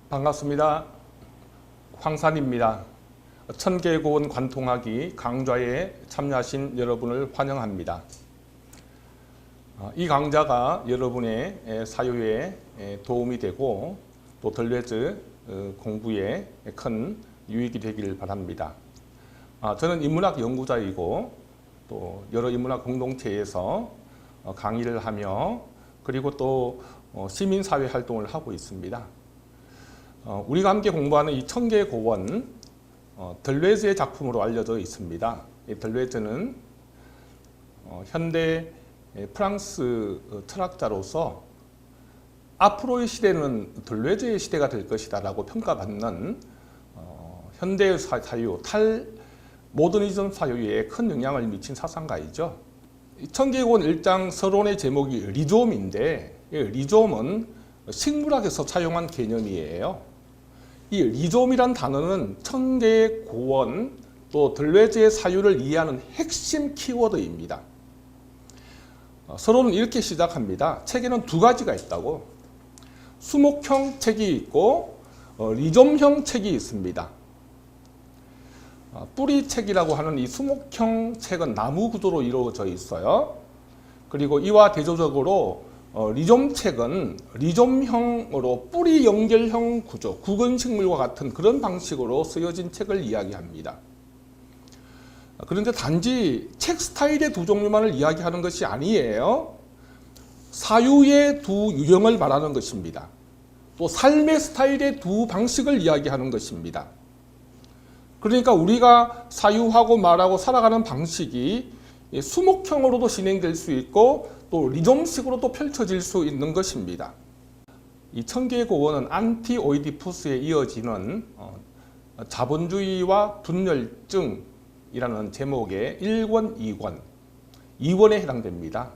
반갑습니다. 황산입니다. 천계고원 관통하기 강좌에 참여하신 여러분을 환영합니다. 이 강좌가 여러분의 사유에 도움이 되고 또 덜레즈 공부에 큰 유익이 되길 바랍니다. 저는 인문학 연구자이고 또 여러 인문학 공동체에서 강의를 하며 그리고 또 시민사회 활동을 하고 있습니다. 우리가 함께 공부하는 이 천계고원 덜레즈의 작품으로 알려져 있습니다. 이 덜레즈는 현대 프랑스 철학자로서 앞으로의 시대는 덜레즈의 시대가 될 것이다 라고 평가받는 현대의 사유, 모더니즘 사유에 큰 영향을 미친 사상가이죠. 천계고원 1장 서론의 제목이 리좀인데 리좀은 식물학에서 사용한 개념이에요. 이 리좀이란 단어는 천계고원 또 덜레즈의 사유를 이해하는 핵심 키워드입니다. 서론은 이렇게 시작합니다. 책에는 두 가지가 있다고. 수목형 책이 있고 리좀형 책이 있습니다. 뿌리책이라고 하는 이 수목형 책은 나무 구조로 이루어져 있어요. 그리고 이와 대조적으로 리좀책은 리좀형으로 뿌리 연결형 구조, 구근식물과 같은 그런 방식으로 쓰여진 책을 이야기합니다. 그런데 단지 책 스타일의 두 종류만을 이야기하는 것이 아니에요. 사유의 두 유형을 말하는 것입니다. 또 삶의 스타일의 두 방식을 이야기하는 것입니다. 그러니까 우리가 사유하고 말하고 살아가는 방식이 수목형으로도 진행될 수 있고 또 리좀식으로도 펼쳐질 수 있는 것입니다. 이 천계고원은 안티오이디푸스에 이어지는 자본주의와 분열증이라는 제목의 1권, 2권, 2권에 해당됩니다.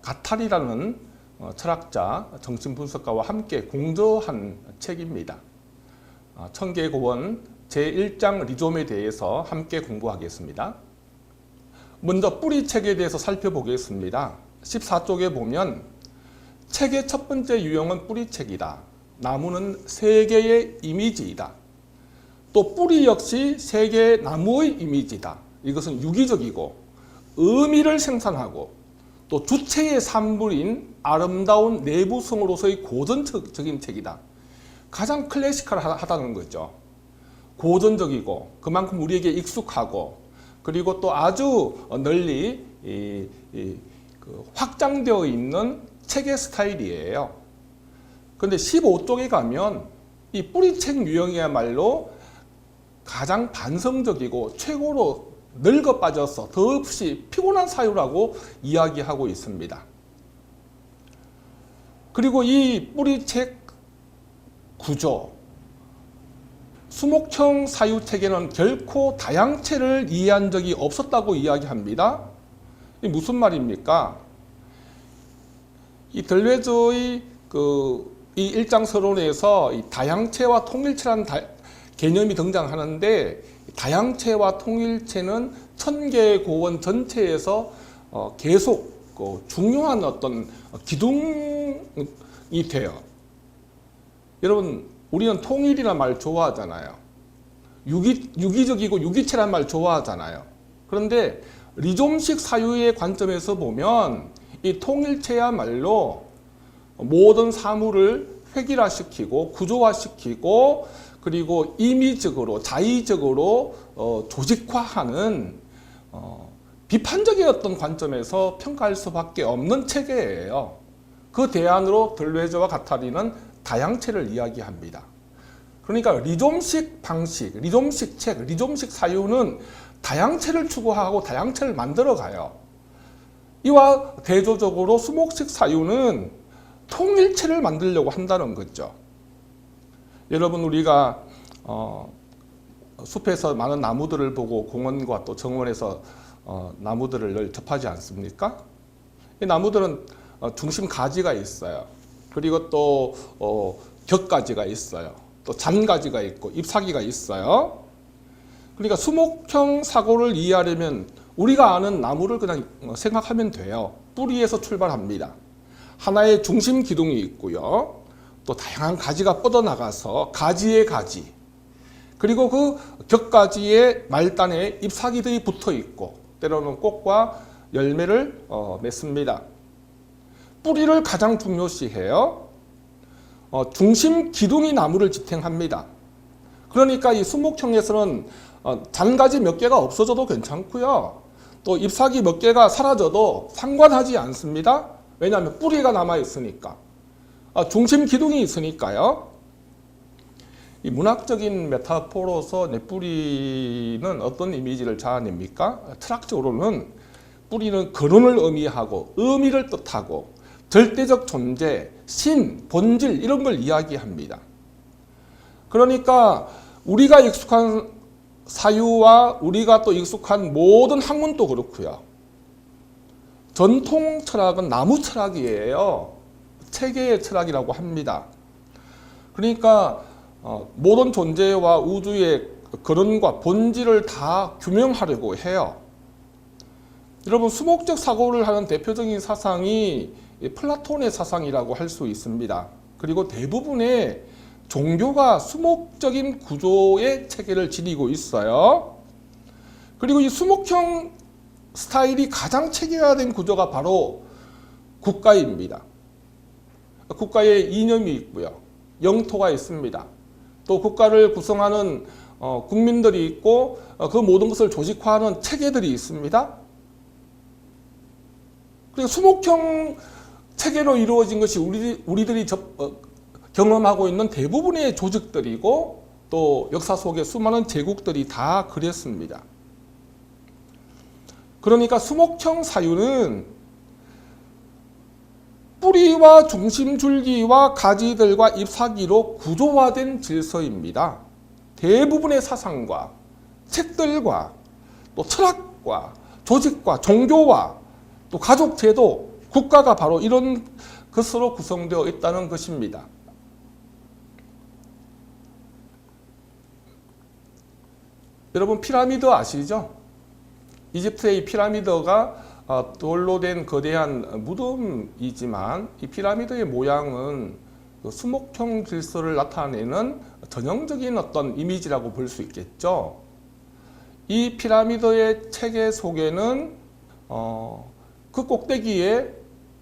가탈이라는 철학자, 정신분석가와 함께 공저한 책입니다. 천계고원 제1장 리좀에 대해서 함께 공부하겠습니다. 먼저 뿌리책에 대해서 살펴보겠습니다. 14쪽에 보면 책의 첫 번째 유형은 뿌리책이다. 나무는 세 개의 이미지이다. 또 뿌리 역시 세 개의 나무의 이미지다. 이것은 유기적이고 의미를 생산하고 또 주체의 산물인 아름다운 내부성으로서의 고전적인 책이다. 가장 클래시컬하다는 거죠. 고전적이고 그만큼 우리에게 익숙하고 그리고 또 아주 널리 확장되어 있는 책의 스타일이에요. 그런데 15쪽에 가면 이 뿌리책 유형이야말로 가장 반성적이고 최고로 늙어 빠져서 더없이 피곤한 사유라고 이야기하고 있습니다. 그리고 이 뿌리책 구조, 수목형 사유책에는 결코 다양체를 이해한 적이 없었다고 이야기합니다. 이게 무슨 말입니까? 이 덜레즈의 이 1장 서론에서 이 다양체와 통일체라는 개념이 등장하는데 다양체와 통일체는 천계고원 전체에서 계속 중요한 어떤 기둥이 돼요. 여러분, 우리는 통일이라는 말 좋아하잖아요. 유기적이고 유기체라는 말 좋아하잖아요. 그런데 리좀식 사유의 관점에서 보면 이 통일체야말로 모든 사물을 획일화시키고 구조화시키고 그리고 임의적으로 자의적으로 조직화하는 비판적인 어떤 관점에서 평가할 수밖에 없는 체계예요. 그 대안으로 덜레즈와 가타리는 다양체를 이야기합니다. 그러니까 리좀식 방식, 리좀식 책, 리좀식 사유는 다양체를 추구하고 다양체를 만들어가요. 이와 대조적으로 수목식 사유는 통일체를 만들려고 한다는 거죠. 여러분, 우리가 숲에서 많은 나무들을 보고 공원과 또 정원에서 나무들을 늘 접하지 않습니까? 이 나무들은 중심 가지가 있어요. 그리고 또 격가지가 있어요. 또 잔가지가 있고 잎사귀가 있어요. 그러니까 수목형 사고를 이해하려면 우리가 아는 나무를 그냥 생각하면 돼요. 뿌리에서 출발합니다. 하나의 중심 기둥이 있고요. 또 다양한 가지가 뻗어나가서 가지에 가지, 그리고 그 격가지의 말단에 잎사귀들이 붙어 있고 때로는 꽃과 열매를 맺습니다. 뿌리를 가장 중요시해요. 중심 기둥이 나무를 지탱합니다. 그러니까 이 수목형에서는 잔가지 몇 개가 없어져도 괜찮고요. 또 잎사귀 몇 개가 사라져도 상관하지 않습니다. 왜냐하면 뿌리가 남아 있으니까. 중심 기둥이 있으니까요. 이 문학적인 메타포로서 내 뿌리는 어떤 이미지를 자아냅니까? 철학적으로는 뿌리는 근원을 의미하고 의미를 뜻하고 절대적 존재, 신, 본질 이런 걸 이야기합니다. 그러니까 우리가 익숙한 사유와 우리가 또 익숙한 모든 학문도 그렇고요. 전통 철학은 나무 철학이에요. 체계의 철학이라고 합니다. 그러니까 모든 존재와 우주의 근원과 본질을 다 규명하려고 해요. 여러분, 수목적 사고를 하는 대표적인 사상이 플라톤의 사상이라고 할 수 있습니다. 그리고 대부분의 종교가 수목적인 구조의 체계를 지니고 있어요. 그리고 이 수목형 스타일이 가장 체계화된 구조가 바로 국가입니다. 국가에 이념이 있고요. 영토가 있습니다. 또 국가를 구성하는 국민들이 있고 그 모든 것을 조직화하는 체계들이 있습니다. 그리고 수목형 체계로 이루어진 것이 우리들이 경험하고 있는 대부분의 조직들이고 또 역사 속에 수많은 제국들이 다 그랬습니다. 그러니까 수목형 사유는 뿌리와 중심줄기와 가지들과 잎사귀로 구조화된 질서입니다. 대부분의 사상과 책들과 또 철학과 조직과 종교와 또 가족 제도, 국가가 바로 이런 것으로 구성되어 있다는 것입니다. 여러분, 피라미드 아시죠? 이집트의 이 피라미드가 돌로 된 거대한 무덤이지만 이 피라미드의 모양은 수목형 질서를 나타내는 전형적인 어떤 이미지라고 볼 수 있겠죠. 이 피라미드의 체계 속에는 그 꼭대기에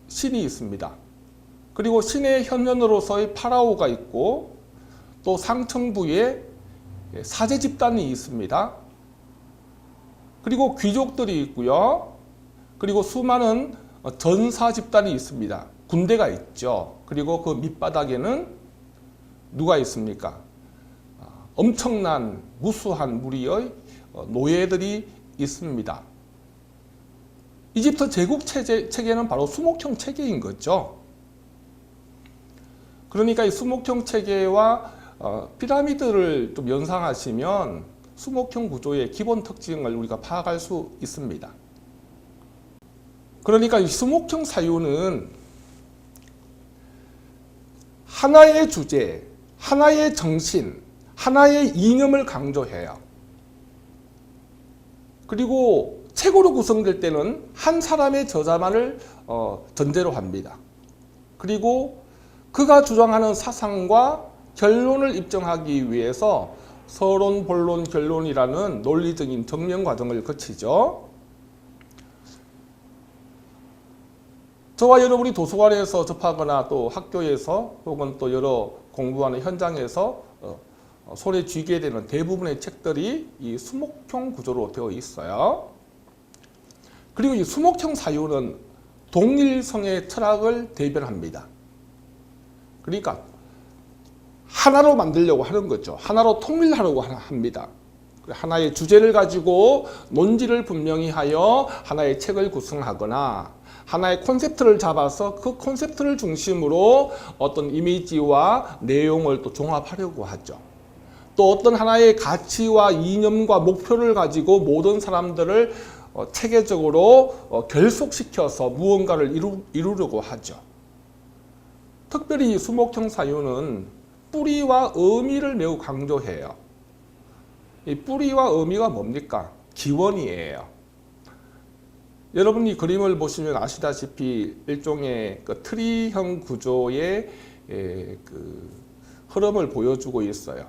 신이 있습니다. 그리고 신의 현현으로서의 파라오가 있고 또 상층부에 사제 집단이 있습니다. 그리고 귀족들이 있고요. 그리고 수많은 전사 집단이 있습니다. 군대가 있죠. 그리고 그 밑바닥에는 누가 있습니까? 엄청난 무수한 무리의 노예들이 있습니다. 이집트 제국 체계는 바로 수목형 체계인 거죠. 그러니까 이 수목형 체계와 피라미드를 좀 연상하시면 수목형 구조의 기본 특징을 우리가 파악할 수 있습니다. 그러니까 이 수목형 사유는 하나의 주제, 하나의 정신, 하나의 이념을 강조해요. 그리고 책으로 구성될 때는 한 사람의 저자만을 전제로 합니다. 그리고 그가 주장하는 사상과 결론을 입증하기 위해서 서론, 본론, 결론이라는 논리적인 정면 과정을 거치죠. 저와 여러분이 도서관에서 접하거나 또 학교에서 혹은 또 여러 공부하는 현장에서 손에 쥐게 되는 대부분의 책들이 이 수목형 구조로 되어 있어요. 그리고 이 수목형 사유는 동일성의 철학을 대변합니다. 그러니까 하나로 만들려고 하는 거죠. 하나로 통일하려고 합니다. 하나의 주제를 가지고 논지를 분명히 하여 하나의 책을 구성하거나 하나의 콘셉트를 잡아서 그 콘셉트를 중심으로 어떤 이미지와 내용을 또 종합하려고 하죠. 또 어떤 하나의 가치와 이념과 목표를 가지고 모든 사람들을 체계적으로 결속시켜서 무언가를 이루려고 하죠. 특별히 이 수목형 사유는 뿌리와 의미를 매우 강조해요. 이 뿌리와 의미가 뭡니까? 기원이에요. 여러분이 그림을 보시면 아시다시피 일종의 그 트리형 구조의 그 흐름을 보여주고 있어요.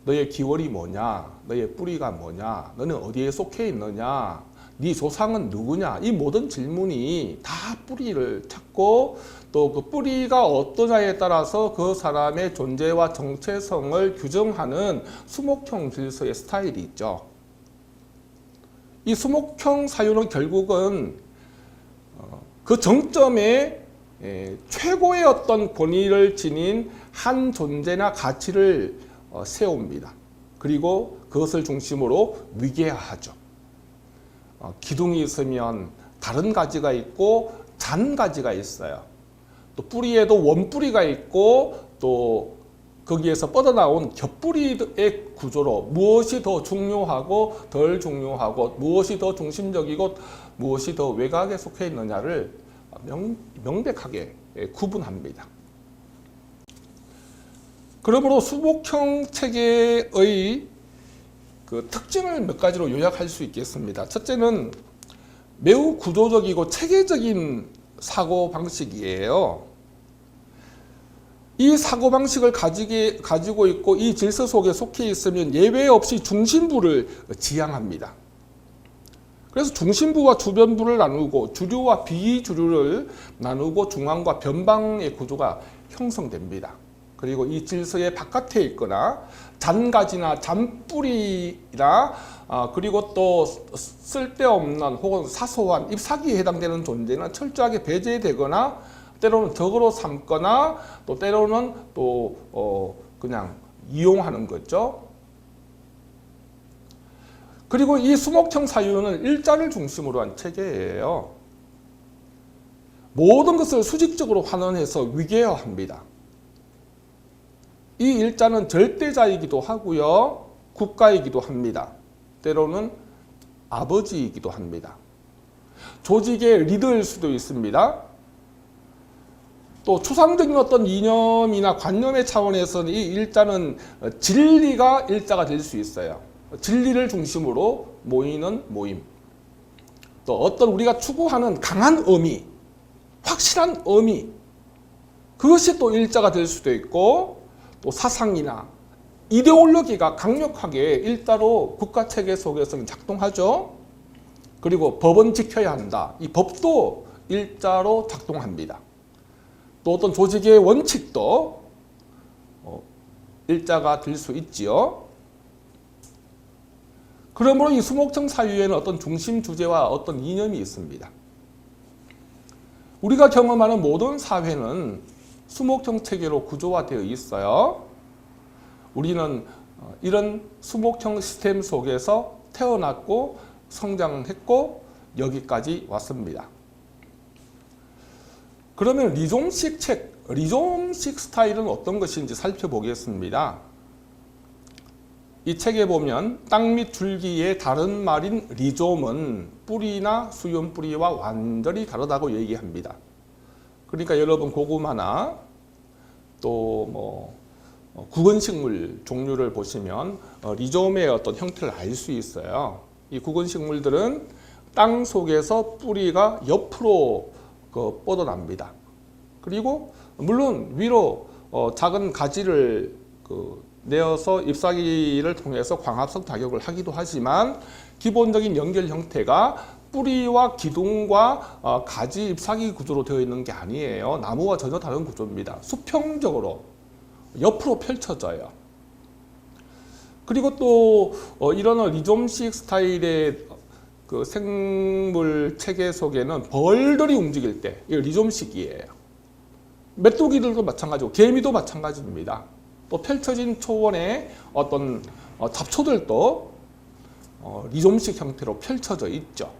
너의 기원이 뭐냐? 너의 뿌리가 뭐냐? 너는 어디에 속해 있느냐? 네 조상은 누구냐? 이 모든 질문이 다 뿌리를 찾고 또 그 뿌리가 어떠냐에 따라서 그 사람의 존재와 정체성을 규정하는 수목형 질서의 스타일이 있죠. 이 수목형 사유는 결국은 그 정점에 최고의 어떤 권위를 지닌 한 존재나 가치를 세웁니다. 그리고 그것을 중심으로 위계화하죠. 기둥이 있으면 다른 가지가 있고 잔가지가 있어요. 또 뿌리에도 원뿌리가 있고 또 거기에서 뻗어나온 겹뿌리의 구조로 무엇이 더 중요하고 덜 중요하고 무엇이 더 중심적이고 무엇이 더 외곽에 속해 있느냐를 명백하게 구분합니다. 그러므로 수목형 체계의 그 특징을 몇 가지로 요약할 수 있겠습니다. 첫째는 매우 구조적이고 체계적인 사고 방식이에요. 이 사고 방식을 가지고 있고 이 질서 속에 속해 있으면 예외 없이 중심부를 지향합니다. 그래서 중심부와 주변부를 나누고 주류와 비주류를 나누고 중앙과 변방의 구조가 형성됩니다. 그리고 이 질서의 바깥에 있거나 잔가지나 잔뿌리나 그리고 또 쓸데없는 혹은 사소한 잎사귀에 해당되는 존재는 철저하게 배제되거나 때로는 적으로 삼거나 또 때로는 또 그냥 이용하는 거죠. 그리고 이 수목형 사유는 일자를 중심으로 한 체계예요. 모든 것을 수직적으로 환원해서 위계화합니다. 이 일자는 절대자이기도 하고요. 국가이기도 합니다. 때로는 아버지이기도 합니다. 조직의 리더일 수도 있습니다. 또 추상적인 어떤 이념이나 관념의 차원에서는 이 일자는 진리가 일자가 될 수 있어요. 진리를 중심으로 모이는 모임. 또 어떤 우리가 추구하는 강한 의미, 확실한 의미, 그것이 또 일자가 될 수도 있고 또 사상이나 이데올로기가 강력하게 일자로 국가체계 속에서는 작동하죠. 그리고 법은 지켜야 한다. 이 법도 일자로 작동합니다. 또 어떤 조직의 원칙도 일자가 될 수 있지요. 그러므로 이 수목형 사유에는 어떤 중심 주제와 어떤 이념이 있습니다. 우리가 경험하는 모든 사회는 수목형 체계로 구조화되어 있어요. 우리는 이런 수목형 시스템 속에서 태어났고 성장했고 여기까지 왔습니다. 그러면 리좀식 스타일은 어떤 것인지 살펴보겠습니다. 이 책에 보면 땅 및 줄기의 다른 말인 리좀은 뿌리나 수연 뿌리와 완전히 다르다고 얘기합니다. 그러니까 여러분 고구마나 또 구근식물 종류를 보시면 리좀의 어떤 형태를 알 수 있어요. 이 구근식물들은 땅 속에서 뿌리가 옆으로 뻗어납니다. 그리고 물론 위로 작은 가지를 내어서 잎사귀를 통해서 광합성 타격을 하기도 하지만 기본적인 연결 형태가 뿌리와 기둥과 가지 잎사귀 구조로 되어 있는 게 아니에요. 나무와 전혀 다른 구조입니다. 수평적으로 옆으로 펼쳐져요. 그리고 또 이런 리좀식 스타일의 그 생물 체계 속에는 벌들이 움직일 때 이거 리좀식이에요. 메뚜기들도 마찬가지고 개미도 마찬가지입니다. 또 펼쳐진 초원의 어떤 잡초들도 리좀식 형태로 펼쳐져 있죠.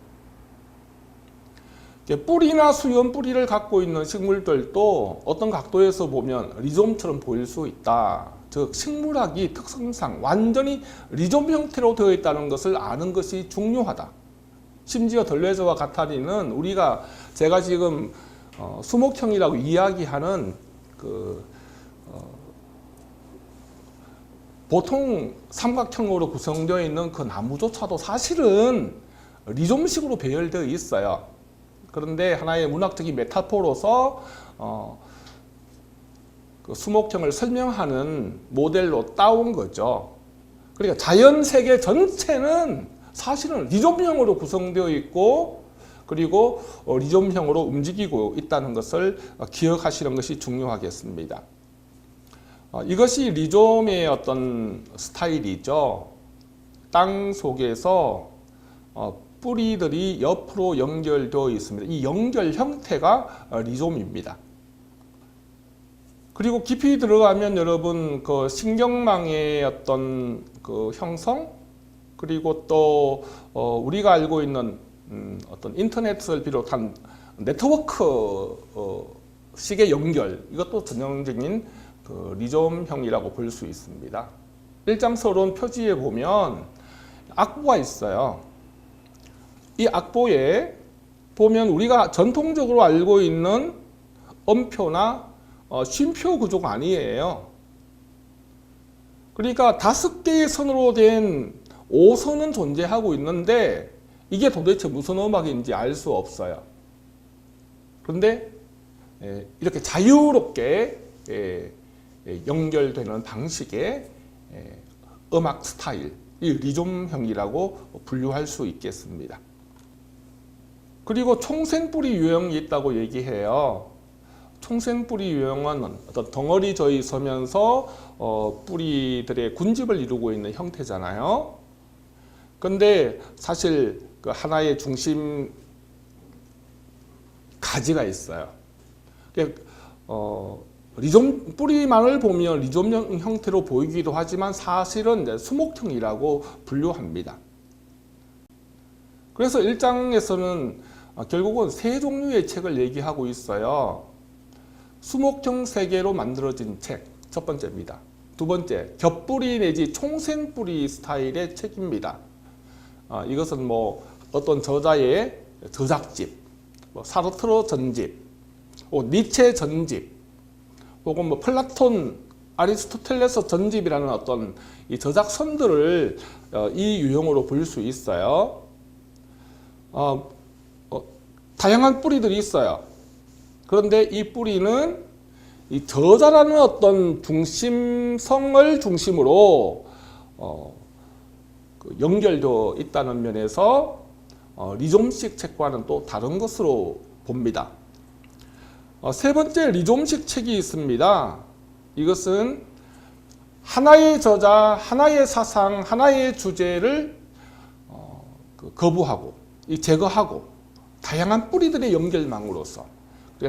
뿌리나 수연 뿌리를 갖고 있는 식물들도 어떤 각도에서 보면 리좀처럼 보일 수 있다. 즉 식물학이 특성상 완전히 리좀 형태로 되어 있다는 것을 아는 것이 중요하다. 심지어 덜레저와 가타리는 제가 지금 수목형이라고 이야기하는 보통 삼각형으로 구성되어 있는 그 나무조차도 사실은 리좀식으로 배열되어 있어요. 그런데 하나의 문학적인 메타포로서 그 수목형을 설명하는 모델로 따온 거죠. 그러니까 자연 세계 전체는 사실은 리좀형으로 구성되어 있고 그리고 리좀형으로 움직이고 있다는 것을 기억하시는 것이 중요하겠습니다. 이것이 리좀의 어떤 스타일이죠. 땅 속에서 뿌리들이 옆으로 연결되어 있습니다. 이 연결 형태가 리좀입니다. 그리고 깊이 들어가면 여러분 그 신경망의 어떤 그 형성 그리고 또 우리가 알고 있는 어떤 인터넷을 비롯한 네트워크 식의 연결 이것도 전형적인 그 리좀형이라고 볼 수 있습니다. 일장서론 표지에 보면 악보가 있어요. 이 악보에 보면 우리가 전통적으로 알고 있는 엄표나 쉼표 구조가 아니에요. 그러니까 5개의 선으로 된 5선은 존재하고 있는데 이게 도대체 무슨 음악인지 알 수 없어요. 그런데 이렇게 자유롭게 연결되는 방식의 음악 스타일, 이 리좀형이라고 분류할 수 있겠습니다. 그리고 총생뿌리 유형이 있다고 얘기해요. 총생뿌리 유형은 어떤 덩어리 져 있으면서 뿌리들의 군집을 이루고 있는 형태잖아요. 근데 사실 그 하나의 중심 가지가 있어요. 리좀 뿌리만을 보면 리좀형 형태로 보이기도 하지만 사실은 이제 수목형이라고 분류합니다. 그래서 1장에서는 결국은 3종류의 책을 얘기하고 있어요. 수목형 세계로 만들어진 책, 첫 번째입니다. 두 번째, 겹뿌리 내지 총생뿌리 스타일의 책입니다. 이것은 뭐 어떤 저자의 저작집, 뭐 사르트르 전집, 니체 전집, 혹은 뭐 플라톤, 아리스토텔레스 전집이라는 어떤 이 저작선들을 이 유형으로 볼 수 있어요. 다양한 뿌리들이 있어요. 그런데 이 뿌리는 이 저자라는 어떤 중심성을 중심으로 연결되어 있다는 면에서 리좀식 책과는 또 다른 것으로 봅니다. 세 번째 리좀식 책이 있습니다. 이것은 하나의 저자, 하나의 사상, 하나의 주제를 거부하고 제거하고 다양한 뿌리들의 연결망으로서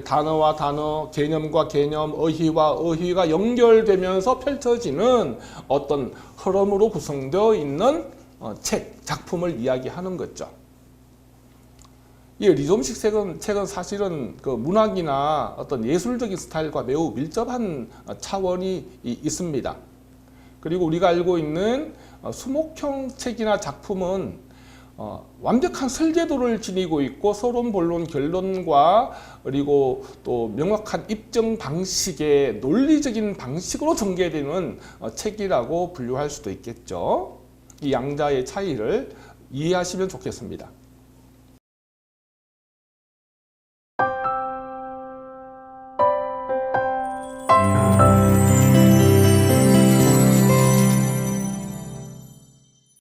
단어와 단어, 개념과 개념, 어휘와 어휘가 연결되면서 펼쳐지는 어떤 흐름으로 구성되어 있는 책, 작품을 이야기하는 거죠. 이 리좀식 책은 사실은 그 문학이나 어떤 예술적인 스타일과 매우 밀접한 차원이 있습니다. 그리고 우리가 알고 있는 수목형 책이나 작품은 완벽한 설계도를 지니고 있고 서론, 본론, 결론과 그리고 또 명확한 입증 방식의 논리적인 방식으로 전개되는 책이라고 분류할 수도 있겠죠. 이 양자의 차이를 이해하시면 좋겠습니다.